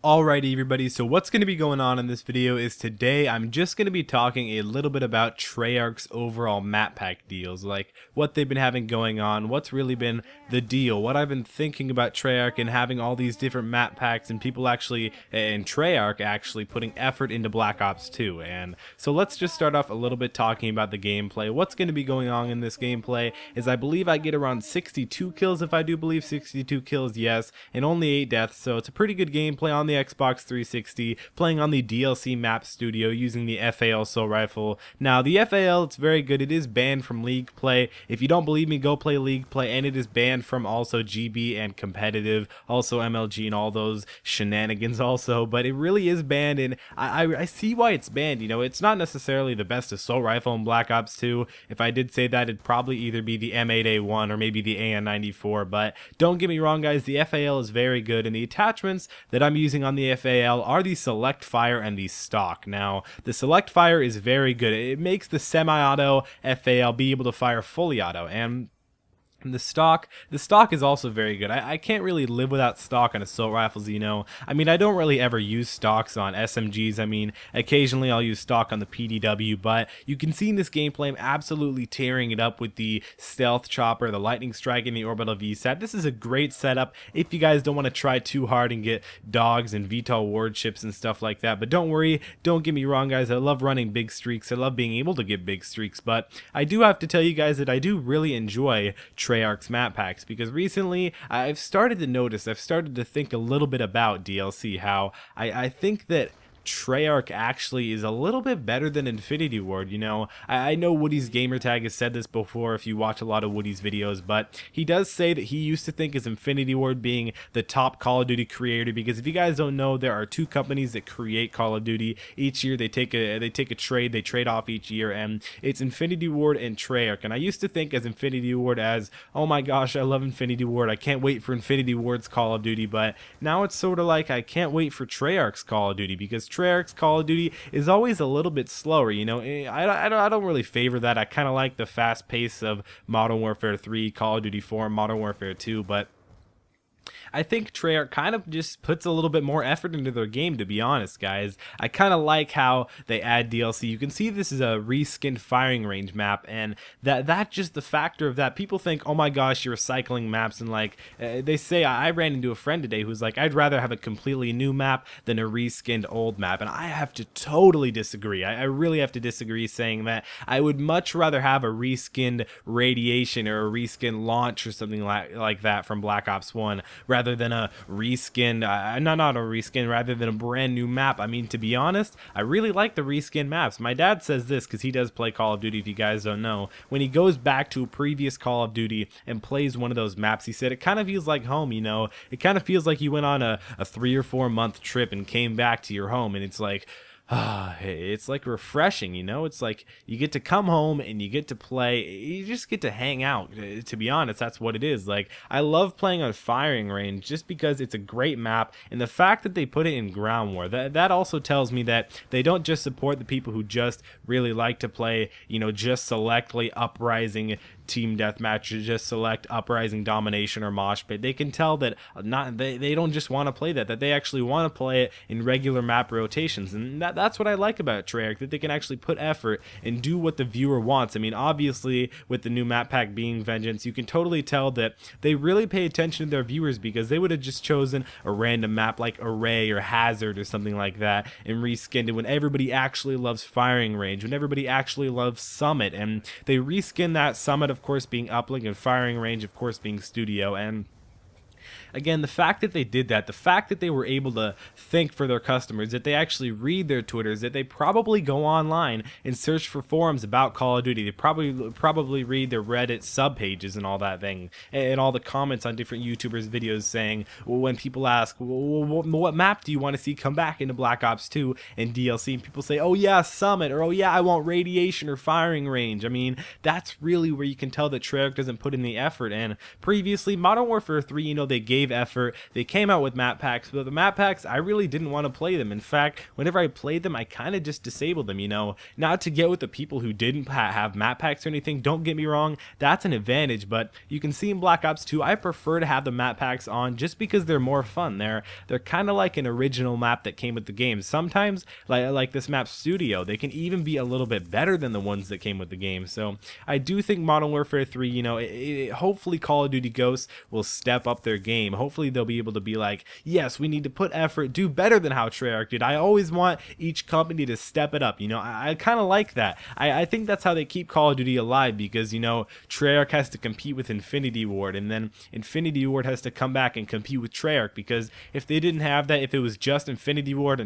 Alrighty everybody, so what's going to be going on in this video is today I'm just going to be talking a little bit about Treyarch's overall map pack deals, like what they've been having going on, what's really been the deal, what I've been thinking about Treyarch and having all these different map packs and people actually, and Treyarch actually putting effort into Black Ops 2. And so let's just start off a little bit talking about the gameplay. What's going to be going on in this gameplay is I believe I get around 62 kills, if I do believe 62 kills, yes, and only 8 deaths, so it's a pretty good gameplay on the Xbox 360, playing on the DLC map studio using the FAL assault rifle. Now the FAL, it's very good. It is banned from League play. If you don't believe me, go play League play, and it is banned from also GB and competitive, also MLG and all those shenanigans also, but it really is banned, and I see why it's banned. You know, it's not necessarily the best assault rifle in Black Ops 2. If I did say that, it'd probably either be the M8A1 or maybe the AN94, but don't get me wrong guys, the FAL is very good, and the attachments that I'm using on the FAL are the select fire and the stock. Now the select fire is very good. It makes the semi-auto FAL be able to fire fully auto, and the stock is also very good. I can't really live without stock on assault rifles, you know. I mean, I don't really ever use stocks on SMGs. I mean, occasionally I'll use stock on the PDW, but you can see in this gameplay I'm absolutely tearing it up with the stealth chopper, the lightning strike, and the orbital VSAT. This is a great setup if you guys don't want to try too hard and get dogs and VTOL warships and stuff like that. But don't worry, don't get me wrong guys, I love running big streaks. I love being able to get big streaks, but I do have to tell you guys that I do really enjoy Treyarch's map packs, because recently I've started to notice, I've started to think a little bit about DLC, how I think that Treyarch actually is a little bit better than Infinity Ward. You know, I know Woody's gamertag has said this before if you watch a lot of Woody's videos, but he does say that he used to think as Infinity Ward being the top Call of Duty creator, because if you guys don't know, there are two companies that create Call of Duty each year. They take a trade off each year, and it's Infinity Ward and Treyarch. And I used to think as Infinity Ward as, oh my gosh, I love Infinity Ward, I can't wait for Infinity Ward's Call of Duty, but now it's sort of like I can't wait for Treyarch's Call of Duty, because Treyarch's Call of Duty is always a little bit slower. You know, I don't really favor that. I kind of like the fast pace of Modern Warfare 3, Call of Duty 4, Modern Warfare 2, but I think Treyarch kind of just puts a little bit more effort into their game, to be honest, guys. I kind of like how they add DLC. You can see this is a reskinned firing range map, and that just the factor of that. People think, oh my gosh, you're recycling maps, and like they say, I ran into a friend today who's like, I'd rather have a completely new map than a reskinned old map, and I have to totally disagree. I really have to disagree, saying that I would much rather have a reskinned Radiation or a reskinned Launch or something like that from Black Ops 1 rather than a reskinned, not a reskin, rather than a brand new map. I mean, to be honest, I really like the reskin maps. My dad says this because he does play Call of Duty, if you guys don't know. When he goes back to a previous Call of Duty and plays one of those maps, he said it kind of feels like home, you know. It kind of feels like you went on a 3 or 4 month trip and came back to your home, and it's like, it's like refreshing, you know. It's like you get to come home and you get to play, you just get to hang out. To be honest, that's what it is. Like, I love playing on firing range just because it's a great map, and the fact that they put it in ground war, that also tells me that they don't just support the people who just really like to play, you know, just selectly uprising team deathmatch, just select uprising domination or mosh pit. They can tell that they don't just want to play that they actually want to play it in regular map rotations, and that's what I like about Treyarch, that they can actually put effort and do what the viewer wants. I mean, obviously with the new map pack being Vengeance, you can totally tell that they really pay attention to their viewers, because they would have just chosen a random map like Array or Hazard or something like that and reskinned it when everybody actually loves firing range, when everybody actually loves Summit, and they reskin that Summit, of course, being uplink, and firing range, of course, being studio. And again, the fact that they did that, the fact that they were able to think for their customers, that they actually read their Twitters, that they probably go online and search for forums about Call of Duty, they probably read their Reddit subpages and all that thing, and all the comments on different YouTubers' videos saying, well, when people ask, well, what map do you want to see come back into Black Ops 2 and DLC, and people say, oh yeah, Summit, or oh yeah, I want Radiation or firing range. I mean, that's really where you can tell that Treyarch doesn't put in the effort. And previously, Modern Warfare 3, you know, they they gave effort, they came out with map packs, but the map packs, I really didn't want to play them. In fact, whenever I played them, I kind of just disabled them, you know, not to get with the people who didn't have map packs or anything. Don't get me wrong, that's an advantage, but you can see in Black Ops 2, I prefer to have the map packs on just because they're more fun. They're kind of like an original map that came with the game. Sometimes, like this map Studio, they can even be a little bit better than the ones that came with the game. So I do think Modern Warfare 3, you know, hopefully Call of Duty Ghosts will step up their game. Hopefully they'll be able to be like, yes, we need to put effort, do better than how Treyarch did. I always want each company to step it up, you know. I kind of like that. I think that's how they keep Call of Duty alive, because, you know, Treyarch has to compete with Infinity Ward, and then Infinity Ward has to come back and compete with Treyarch, because if they didn't have that, if it was just Infinity Ward,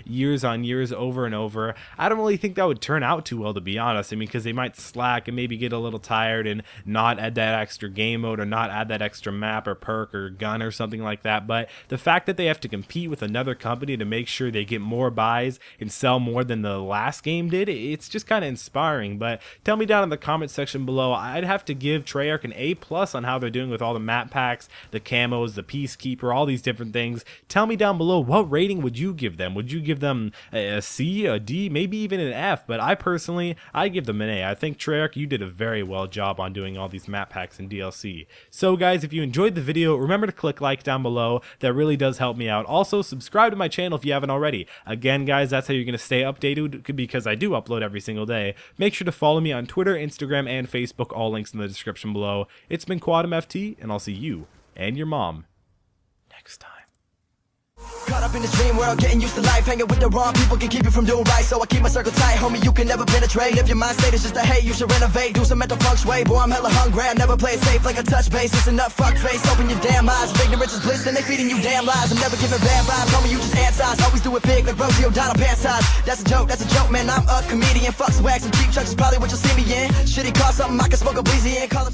years on years, over and over, I don't really think that would turn out too well, to be honest. I mean, because they might slack and maybe get a little tired and not add that extra game mode, or not add that extra map or perk or gun or something like that. But the fact that they have to compete with another company to make sure they get more buys and sell more than the last game did, it's just kind of inspiring. But tell me down in the comment section below. I'd have to give Treyarch an A+ on how they're doing with all the map packs, the camos, the Peacekeeper, all these different things. Tell me down below, what rating would you give them? Would you give them a C, a D, maybe even an F? But I personally, I give them an A. I think Treyarch, you did a very well job on doing all these map packs and DLC. So guys, if you enjoyed the video, remember to click like down below. That really does help me out. Also, subscribe to my channel if you haven't already. Again, guys, that's how you're going to stay updated, because I do upload every single day. Make sure to follow me on Twitter, Instagram, and Facebook. All links in the description below. It's been QuadMFT, and I'll see you and your mom next time. Caught up in this dream world, getting used to life. Hanging with the wrong people can keep you from doing right. So I keep my circle tight, homie, you can never penetrate. If your mind state is just a hate, you should renovate. Do some mental feng shui, boy, I'm hella hungry. I never play it safe like a touch base. Listen up, fuck face, open your damn eyes. If ignorance is bliss, then they feeding you damn lies. I'm never giving bad vibes, homie, you just ant size. Always do it big like Rosie O'Donnell pant size. That's a joke, man, I'm a comedian. Fuck swag, some cheap chucks is probably what you'll see me in. Shitty car, something I can smoke a breezy in. Call up